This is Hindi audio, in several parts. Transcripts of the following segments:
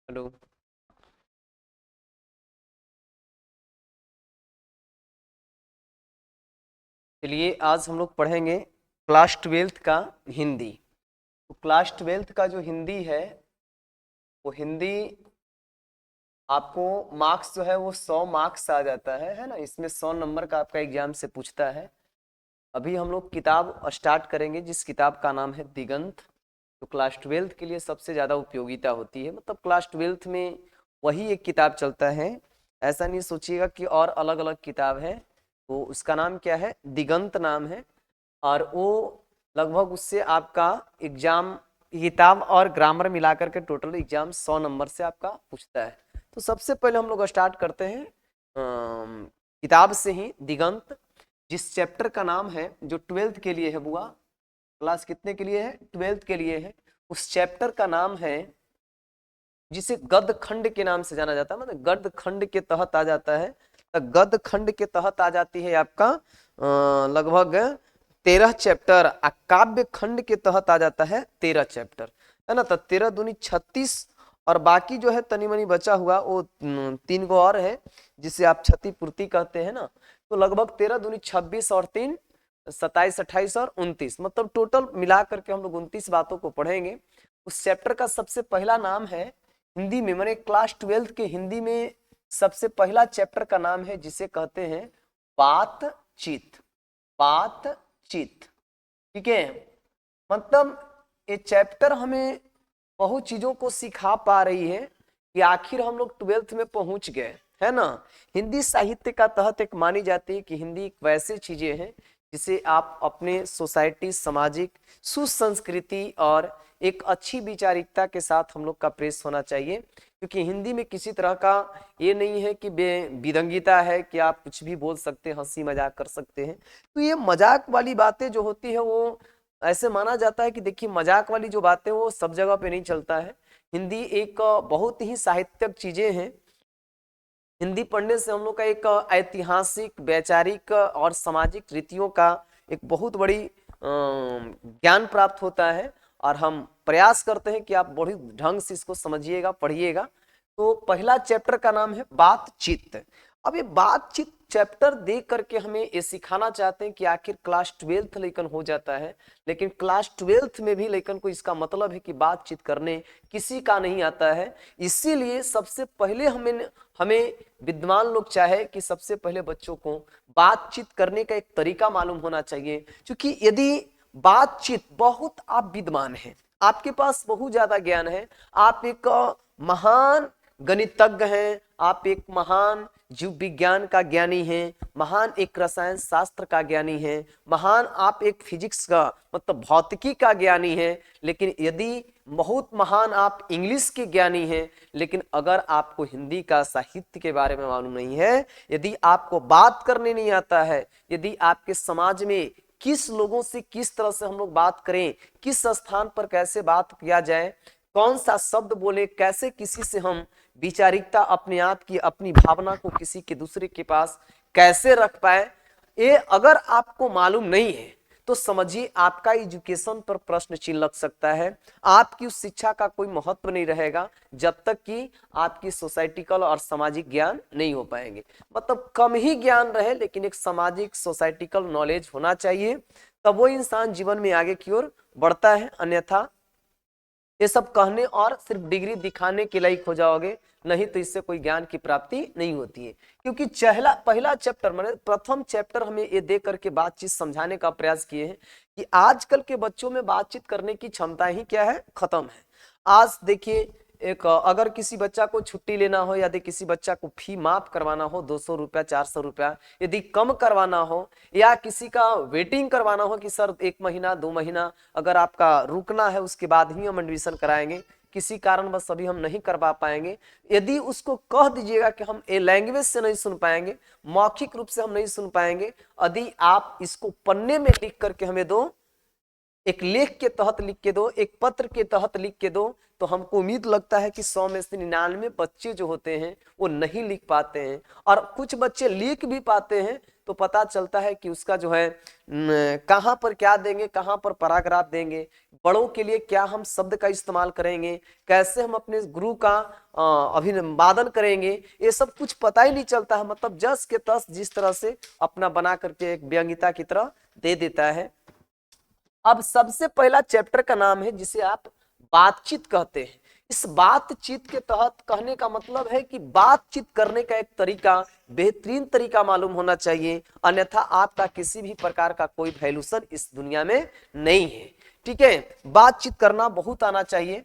हेलो। चलिए आज हम लोग पढ़ेंगे क्लास ट्वेल्थ का हिंदी। तो क्लास ट्वेल्थ का जो हिंदी है वो हिंदी आपको मार्क्स जो है वो 100 मार्क्स आ जाता है ना। इसमें 100 नंबर का आपका एग्जाम से पूछता है। अभी हम लोग किताब स्टार्ट करेंगे जिस किताब का नाम है दिगंत। तो क्लास ट्वेल्थ के लिए सबसे ज़्यादा उपयोगिता होती है, मतलब क्लास ट्वेल्थ में वही एक किताब चलता है। ऐसा नहीं सोचिएगा कि और अलग अलग किताब है। तो उसका नाम क्या है, दिगंत नाम है। और वो लगभग उससे आपका एग्जाम किताब और ग्रामर मिलाकर के टोटल एग्जाम 100 नंबर से आपका पूछता है। तो सबसे पहले हम लोग स्टार्ट करते हैं किताब से ही, दिगंत। जिस चैप्टर का नाम है जो ट्वेल्थ के लिए है, बुआ क्लास कितने के लिए है, ट्वेल्थ के लिए है। उस चैप्टर का नाम है जिसे गद्य खंड के नाम से जाना जाता है, मतलब गद्य खंड के तहत आ जाता है। तो गद्य खंड के तहत आ जाती है आपका लगभग 13 चैप्टर। काव्य खंड के तहत आ जाता है 13 चैप्टर, है ना। तो 13 दूनी 36, और बाकी जो है तनी मनी बचा हुआ वो 3 गो और है जिसे आप क्षतिपूर्ति कहते हैं ना। तो लगभग 13 दूनी 26 और 3 27 28 और 29, मतलब टोटल मिला करके हम लोग 29 बातों को पढ़ेंगे। उस चैप्टर का सबसे पहला नाम है हिंदी में, मैंने क्लास ट्वेल्थ के हिंदी में सबसे पहला चैप्टर का नाम है जिसे कहते हैं बातचीत। बातचीत, ठीक है। मतलब ये चैप्टर हमें बहुत चीजों को सिखा पा रही है कि आखिर हम लोग ट्वेल्थ में पहुंच गए, है ना। हिंदी साहित्य का तहत एक मानी जाती है कि हिंदी एक वैसे चीजें हैं जिसे आप अपने सोसाइटी, सामाजिक सुसंस्कृति और एक अच्छी विचारिकता के साथ हम लोग का प्रेस होना चाहिए। क्योंकि हिंदी में किसी तरह का ये नहीं है कि बेविदंगिता है कि आप कुछ भी बोल सकते हैं, हंसी मजाक कर सकते हैं। तो ये मजाक वाली बातें जो होती है वो ऐसे माना जाता है कि देखिए मजाक वाली जो बातें वो सब जगह पे नहीं चलता है। हिंदी एक बहुत ही साहित्यिक चीजें हैं। हिंदी पढ़ने से हम लोग का एक ऐतिहासिक, वैचारिक और सामाजिक रीतियों का एक बहुत बड़ी ज्ञान प्राप्त होता है। और हम प्रयास करते हैं कि आप बड़ी ढंग से इसको समझिएगा, पढ़िएगा। तो पहला चैप्टर का नाम है बातचीत। अब ये बातचीत चैप्टर देख करके हमें ये सिखाना चाहते हैं कि आखिर क्लास ट्वेल्थ लेकिन हो जाता है, लेकिन क्लास ट्वेल्थ में भी लेकिन को इसका मतलब है कि बातचीत करने किसी का नहीं आता है। इसीलिए सबसे पहले हमें हमें विद्वान लोग चाहे कि सबसे पहले बच्चों को बातचीत करने का एक तरीका मालूम होना चाहिए। क्योंकि यदि बातचीत, बहुत आप विद्वान हैं, आपके पास बहुत ज्यादा ज्ञान है, आप एक महान गणितज्ञ हैं, आप एक महान जीव विज्ञान का ज्ञानी हैं, महान एक रसायन शास्त्र का ज्ञानी हैं, महान आप एक फिजिक्स का मतलब भौतिकी का ज्ञानी हैं, लेकिन यदि बहुत महान आप इंग्लिश के ज्ञानी हैं, लेकिन अगर आपको हिंदी का साहित्य के बारे में मालूम नहीं है, यदि आपको बात करने नहीं आता है, यदि आपके समाज में किस लोगों से किस तरह से हम लोग बात करें, किस स्थान पर कैसे बात किया जाए, कौन सा शब्द बोले, कैसे किसी से हम विचारिकता अपने आप की, अपनी भावना को किसी के दूसरे के पास कैसे रख पाए, ये अगर आपको मालूम नहीं है तो समझिए आपका एजुकेशन पर प्रश्न चिन्ह लग सकता है। आपकी उस शिक्षा का कोई महत्व नहीं रहेगा जब तक कि आपकी सोसाइटिकल और सामाजिक ज्ञान नहीं हो पाएंगे। मतलब कम ही ज्ञान रहे लेकिन एक सामाजिक सोसाइटिकल नॉलेज होना चाहिए, तब वो इंसान जीवन में आगे की ओर बढ़ता है। अन्यथा ये सब कहने और सिर्फ डिग्री दिखाने के लायक हो जाओगे, नहीं तो इससे कोई ज्ञान की प्राप्ति नहीं होती है। क्योंकि पहला चैप्टर माने प्रथम चैप्टर हमें ये दे करके बातचीत समझाने का प्रयास किए हैं कि आजकल के बच्चों में बातचीत करने की क्षमता ही क्या है, खत्म है। आज देखिए, एक अगर किसी बच्चा को छुट्टी लेना हो, यदि किसी बच्चा को फी माफ करवाना हो, 200 रुपया 400 रुपया यदि कम करवाना हो, या किसी का वेटिंग करवाना हो कि सर 1 महीना 2 महीना अगर आपका रुकना है उसके बाद ही हम एडमिशन कराएंगे, किसी कारण बस अभी हम नहीं करवा पाएंगे, यदि उसको कह दीजिएगा कि हम ए लैंग्वेज से नहीं सुन पाएंगे, मौखिक रूप से हम नहीं सुन पाएंगे, यदि आप इसको पन्ने में लिख करके हमें दो, एक लेख के तहत लिख के दो, एक पत्र के तहत लिख के दो, तो हमको उम्मीद लगता है कि 100 में से 99 बच्चे जो होते हैं वो नहीं लिख पाते हैं। और कुछ बच्चे लिख भी पाते हैं तो पता चलता है कि उसका जो है कहाँ पर क्या देंगे, कहाँ पर पैराग्राफ देंगे, बड़ों के लिए क्या हम शब्द का इस्तेमाल करेंगे, कैसे हम अपने गुरु का अभिवादन करेंगे, ये सब कुछ पता ही नहीं चलता है। मतलब जस के तस जिस तरह से अपना बना करके एक व्यंग्यता की तरह दे देता है। अब सबसे पहला चैप्टर का नाम है जिसे आप बातचीत कहते हैं। इस बातचीत के तहत कहने का मतलब है कि बातचीत करने का एक तरीका, बेहतरीन तरीका मालूम होना चाहिए, अन्यथा आपका किसी भी प्रकार का कोई वैल्यूशन इस दुनिया में नहीं है। ठीक है, बातचीत करना बहुत आना चाहिए।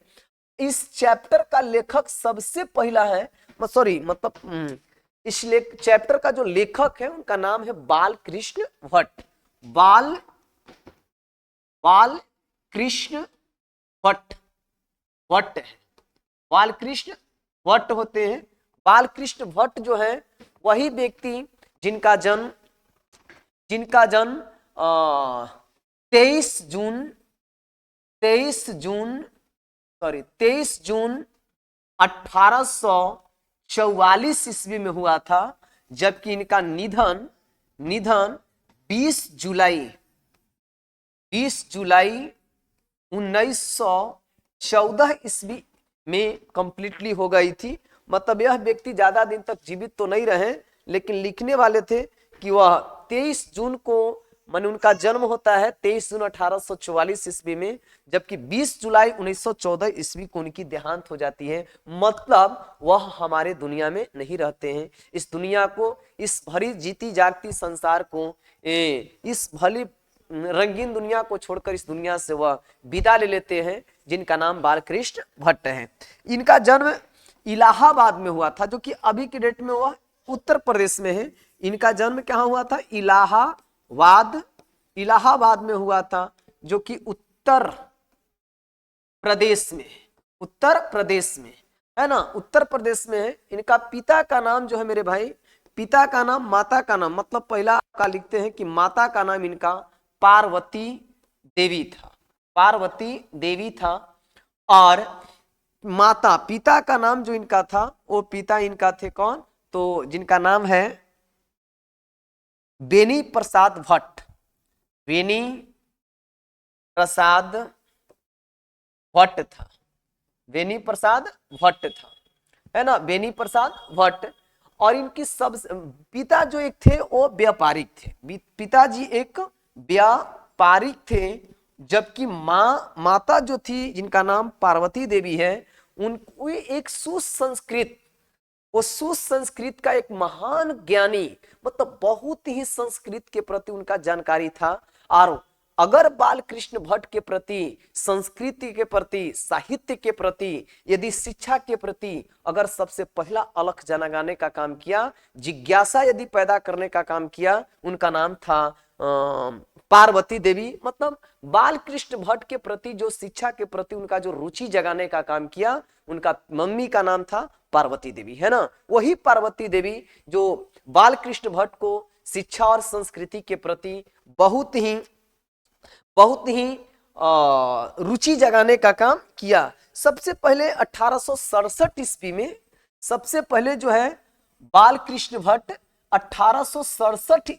इस चैप्टर का लेखक सबसे पहला है, सॉरी मतलब इस चैप्टर का जो लेखक है उनका नाम है बालकृष्ण भट्ट। बालकृष्ण भट्ट है, बालकृष्ण भट्ट होते हैं। बालकृष्ण भट्ट जो है वही व्यक्ति जिनका जन्म 23 जून 1844 ईस्वी में हुआ था, जबकि इनका निधन 20 जुलाई 1914 ईस्वी में कंप्लीटली हो गई थी। मतलब यह व्यक्ति ज्यादा दिन तक जीवित तो नहीं रहे, लेकिन लिखने वाले थे कि वह 23 जून को माने उनका जन्म होता है 23 जून 1844 ईस्वी में, जबकि 20 जुलाई 1914 ईस्वी को उनकी देहांत हो जाती है। मतलब वह हमारे दुनिया में नहीं रहते हैं। इस दुनिया को, इस भरी जीती जागती संसार को, इस भली रंगीन दुनिया को छोड़कर इस दुनिया से वह विदा ले लेते हैं, जिनका नाम बालकृष्ण भट्ट है। इनका जन्म इलाहाबाद में हुआ था, जो कि अभी के डेट में वह उत्तर प्रदेश में है। इनका जन्म कहाँ हुआ था? इलाहाबाद में हुआ था, जो कि उत्तर प्रदेश में है ना, उत्तर प्रदेश में है। इनका पिता का नाम जो है मेरे भाई, पिता का नाम, माता का नाम, मतलब पहला का लिखते हैं कि माता का नाम इनका पार्वती देवी था। और पिता का नाम जो इनका था, वो पिता इनका थे कौन? तो जिनका नाम है बेनी प्रसाद भट्ट था, है ना, बेनी प्रसाद भट्ट। और इनकी सब पिता जो एक थे वो व्यापारिक थे, पिताजी एक व्यापारिक थे, जबकि माता जो थी जिनका नाम पार्वती देवी है, उनको एक सुसंस्कृत का एक महान ज्ञानी, मतलब बहुत ही संस्कृत के प्रति उनका जानकारी था। और अगर बालकृष्ण भट्ट के प्रति, संस्कृति के प्रति, साहित्य के प्रति, यदि शिक्षा के प्रति अगर सबसे पहला अलख जगाने का काम किया, जिज्ञासा यदि पैदा करने का काम किया, उनका नाम था पार्वती देवी। मतलब बालकृष्ण भट्ट के प्रति जो शिक्षा के प्रति उनका जो रुचि जगाने का काम किया, उनका मम्मी का नाम था पार्वती देवी, है ना। वही पार्वती देवी जो बालकृष्ण भट्ट को शिक्षा और संस्कृति के प्रति बहुत ही रुचि जगाने का काम किया। सबसे पहले 1867 ईस्वी में, सबसे पहले जो है बालकृष्ण भट्ट 1867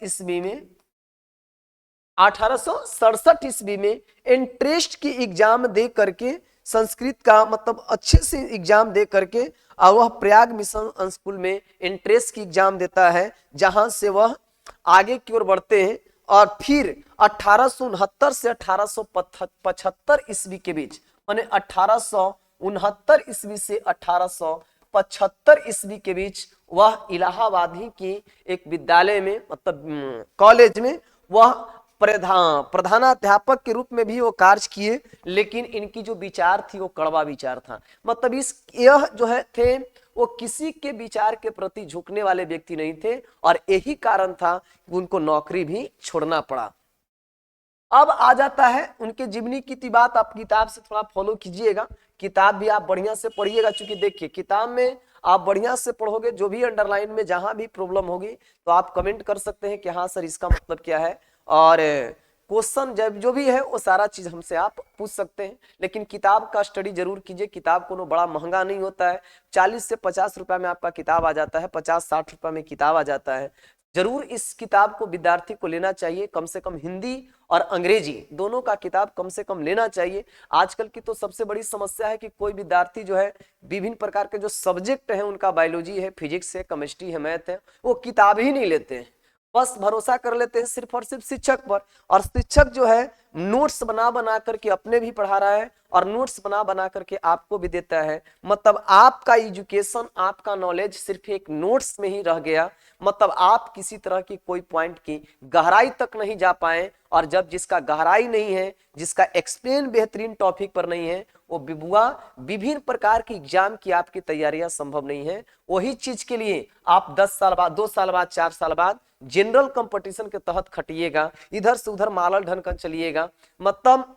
ईस्वी में इंट्रेस्ट की एग्जाम दे करके, संस्कृत का मतलब अच्छे से एग्जाम दे करके, और वह प्रयाग मिशन स्कूल में इंट्रेस्ट की एग्जाम देता है, जहां से वह आगे की ओर बढ़ते हैं। और फिर 1869 से 1875 ईस्वी के बीच, माने 1869 ईस्वी से 1875 ईस्वी के बीच वह इलाहाबाद ही की एक विद्यालय में, मतलब कॉलेज में वह प्रधानाध्यापक के रूप में भी वो कार्य किए। लेकिन इनकी जो विचार थी वो कड़वा विचार था। मतलब यह जो है थे, वो किसी के विचार के प्रति झुकने वाले व्यक्ति नहीं थे, और यही कारण था कि उनको नौकरी भी छोड़ना पड़ा। अब आ जाता है उनके जीवनी की बात। आप किताब से थोड़ा फॉलो कीजिएगा, किताब भी आप बढ़िया से पढ़िएगा, क्योंकि देखिए किताब में आप बढ़िया से पढ़ोगे, जो भी अंडरलाइन में जहां भी प्रॉब्लम होगी तो आप कमेंट कर सकते हैं कि हाँ सर इसका मतलब क्या है, और क्वेश्चन जब जो भी है वो सारा चीज हमसे आप पूछ सकते हैं। लेकिन किताब का स्टडी जरूर कीजिए। किताब कोनो बड़ा महंगा नहीं होता है, 40 से 50 रुपए में आपका किताब आ जाता है, 50-60 रुपए में किताब आ जाता है। जरूर इस किताब को विद्यार्थी को लेना चाहिए, कम से कम हिंदी और अंग्रेजी दोनों का किताब कम से कम लेना चाहिए। आजकल की तो सबसे बड़ी समस्या है कि कोई विद्यार्थी जो है विभिन्न प्रकार के जो सब्जेक्ट हैं, उनका बायोलॉजी है, फिजिक्स है, केमिस्ट्री है, मैथ है, वो किताब ही नहीं लेते हैं, बस भरोसा कर लेते हैं सिर्फ और सिर्फ शिक्षक पर। और शिक्षक जो है नोट्स बना बना करके अपने भी पढ़ा रहा है और नोट्स बना बना करके आपको भी देता है। मतलब आपका एजुकेशन, आपका नॉलेज सिर्फ एक नोट्स में ही रह गया। मतलब आप किसी तरह की कोई पॉइंट की गहराई तक नहीं जा पाए। और जब जिसका गहराई नहीं है, जिसका एक्सप्लेन बेहतरीन टॉपिक पर नहीं है, वो बिबुआ विभिन्न प्रकार की एग्जाम की आपकी तैयारियां संभव नहीं है। वही चीज के लिए आप 10 साल बाद, 2 साल बाद, 4 साल बाद जनरल कंपटीशन के तहत खटिएगा, इधर से उधर मालल ढनकर चलिएगा। मतलब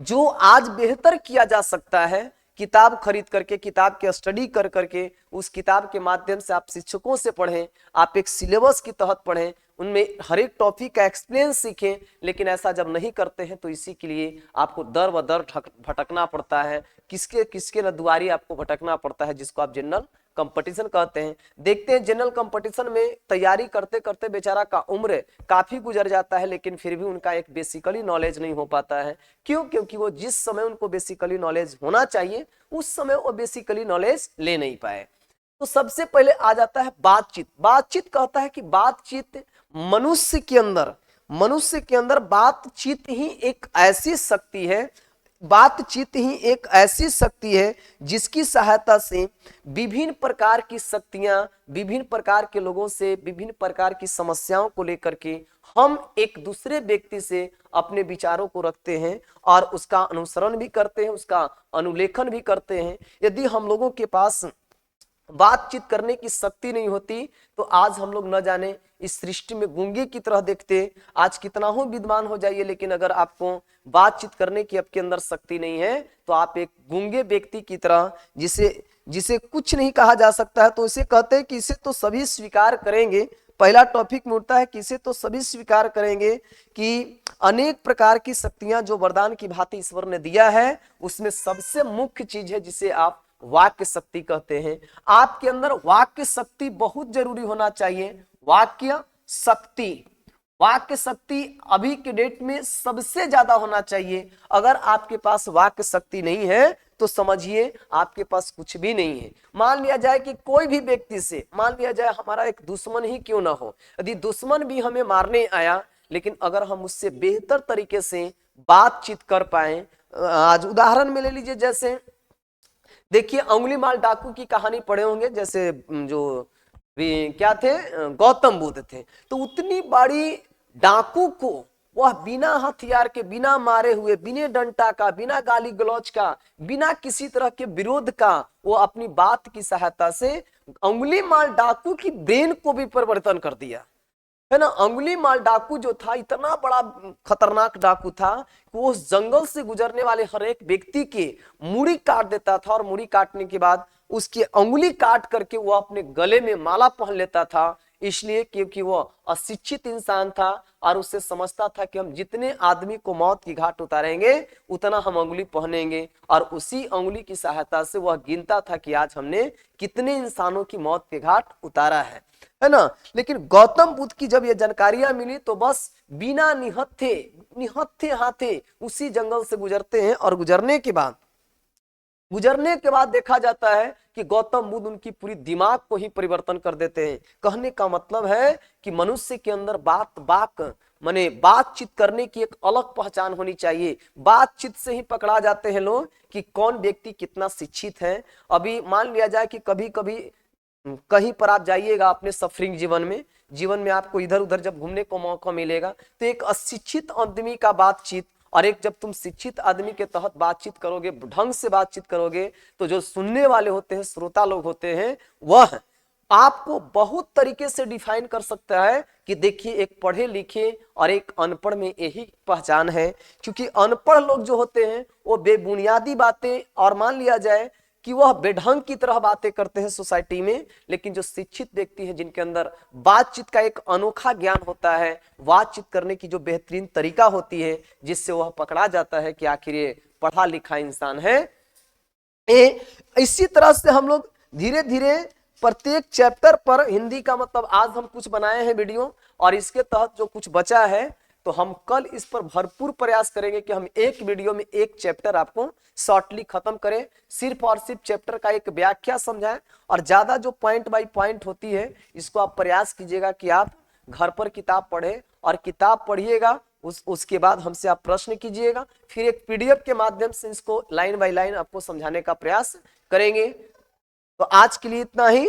जो आज बेहतर किया जा सकता है किताब खरीद करके, किताब के स्टडी कर करके, उस किताब के माध्यम से आप शिक्षकों से पढ़ें, आप एक सिलेबस के तहत पढ़ें, उनमें हर एक टॉपिक का एक्सप्लेन सीखें। लेकिन ऐसा जब नहीं करते हैं तो इसी के लिए आपको दर व दर भटकना पड़ता है, किसके किसके न दुआरी आपको भटकना पड़ता है, जिसको आप जनरल कंपटीशन कहते हैं। देखते हैं जनरल कंपटीशन में तैयारी करते करते बेचारा का उम्र काफी गुजर जाता है, लेकिन फिर भी उनका एक बेसिकली नॉलेज नहीं हो पाता है। क्यों? क्योंकि वो जिस समय उनको बेसिकली नॉलेज होना चाहिए उस समय वो बेसिकली नॉलेज ले नहीं पाए। तो सबसे पहले आ जाता है बातचीत। बातचीत कहता है कि बातचीत मनुष्य के अंदर बातचीत ही एक ऐसी शक्ति है, बातचीत ही एक ऐसी शक्ति है जिसकी सहायता से विभिन्न प्रकार की शक्तियां, विभिन्न प्रकार के लोगों से, विभिन्न प्रकार की समस्याओं को लेकर के हम एक दूसरे व्यक्ति से अपने विचारों को रखते हैं और उसका अनुसरण भी करते हैं, उसका अनुलेखन भी करते हैं। यदि हम लोगों के पास बातचीत करने की शक्ति नहीं होती तो आज हम लोग न जाने इस सृष्टि में गूंगे की तरह देखते। आज कितना हो विद्वान हो जाइए, लेकिन अगर आपको बातचीत करने की आपके अंदर शक्ति नहीं है तो आप एक गूंगे व्यक्ति की तरह, जिसे कुछ नहीं कहा जा सकता है, तो इसे कहते हैं कि इसे तो सभी स्वीकार करेंगे। पहला टॉपिक में उठता है कि इसे तो सभी स्वीकार करेंगे कि अनेक प्रकार की शक्तियां जो वरदान की भांति ईश्वर ने दिया है, उसमें सबसे मुख्य चीज है जिसे आप वाक्य शक्ति कहते हैं। आपके अंदर वाक्य शक्ति बहुत जरूरी होना चाहिए। वाक्य शक्ति अभी के डेट में सबसे ज्यादा होना चाहिए। अगर आपके पास वाक्य शक्ति नहीं है तो समझिए आपके पास कुछ भी नहीं है। मान लिया जाए कि कोई भी व्यक्ति से, मान लिया जाए हमारा एक दुश्मन ही क्यों ना हो, यदि दुश्मन भी हमें मारने आया, लेकिन अगर हम उससे बेहतर तरीके से बातचीत कर पाए। आज उदाहरण में ले लीजिए, जैसे देखिए अंगुलीमाल डाकू की कहानी पढ़े होंगे, जैसे जो क्या थे, गौतम बुद्ध थे। तो उतनी बड़ी डाकू को वह बिना हथियार के, बिना मारे हुए, बिना डंटा का, बिना गाली गलौज का, बिना किसी तरह के विरोध का, वो अपनी बात की सहायता से अंगुलीमाल डाकू की ब्रेन को भी परिवर्तन कर दिया, है ना। अंगुलीमाल डाकू जो था इतना बड़ा खतरनाक डाकू था कि वो उस जंगल से गुजरने वाले हर एक व्यक्ति के मुड़ी काट देता था और मुड़ी काटने के बाद उसकी अंगुली काट करके वो अपने गले में माला पहन लेता था। इसलिए क्योंकि वो अशिक्षित इंसान था और उससे समझता था कि हम जितने आदमी को मौत की घाट उतारेंगे उतना हम अंगुली पहनेंगे, और उसी अंगुली की सहायता से वह गिनता था कि आज हमने कितने इंसानों की मौत के घाट उतारा है ना। लेकिन गौतम बुद्ध की जब ये जानकारियां मिली तो बस बिना निहत्थे हाथे उसी जंगल से गुजरते हैं, और गुजरने के बाद देखा जाता है कि गौतम बुद्ध उनकी पूरी दिमाग को ही परिवर्तन कर देते हैं। कहने का मतलब है कि मनुष्य के अंदर बातचीत करने की एक अलग पहचान होनी चाहिए। बातचीत से ही पकड़ा जाते हैं लोग कि कौन व्यक्ति कितना शिक्षित है। अभी मान लिया जाए कि कभी कभी कहीं पर आप जाइएगा अपने सफरिंग जीवन में आपको इधर उधर जब घूमने को मौका मिलेगा, तो एक अशिक्षित आदमी का बातचीत और एक जब तुम शिक्षित आदमी के तहत बातचीत करोगे, ढंग से बातचीत करोगे, तो जो सुनने वाले होते हैं, श्रोता लोग होते हैं, वह आपको बहुत तरीके से डिफाइन कर सकता है कि देखिए एक पढ़े लिखे और एक अनपढ़ में यही पहचान है। क्योंकि अनपढ़ लोग जो होते हैं वो बेबुनियादी बातें, और मान लिया जाए कि वह बेढंग की तरह बातें करते हैं सोसाइटी में। लेकिन जो शिक्षित व्यक्ति है, जिनके अंदर बातचीत का एक अनोखा ज्ञान होता है, बातचीत करने की जो बेहतरीन तरीका होती है, जिससे वह पकड़ा जाता है कि आखिर ये पढ़ा लिखा इंसान है। इसी तरह से हम लोग धीरे धीरे प्रत्येक चैप्टर पर हिंदी का मतलब आज हम कुछ बनाए हैं वीडियो, और इसके तहत जो कुछ बचा है तो हम कल इस पर भरपूर प्रयास करेंगे कि हम एक वीडियो में एक चैप्टर आपको शॉर्टली खत्म करें, सिर्फ और सिर्फ चैप्टर का एक व्याख्या समझाएं, और ज्यादा जो पॉइंट बाय पॉइंट होती है इसको आप प्रयास कीजिएगा कि आप घर पर किताब पढ़े, और किताब पढ़िएगा उसके बाद हमसे आप प्रश्न कीजिएगा, फिर एक पीडीएफ के माध्यम से इसको लाइन बाय लाइन आपको समझाने का प्रयास करेंगे। तो आज के लिए इतना ही।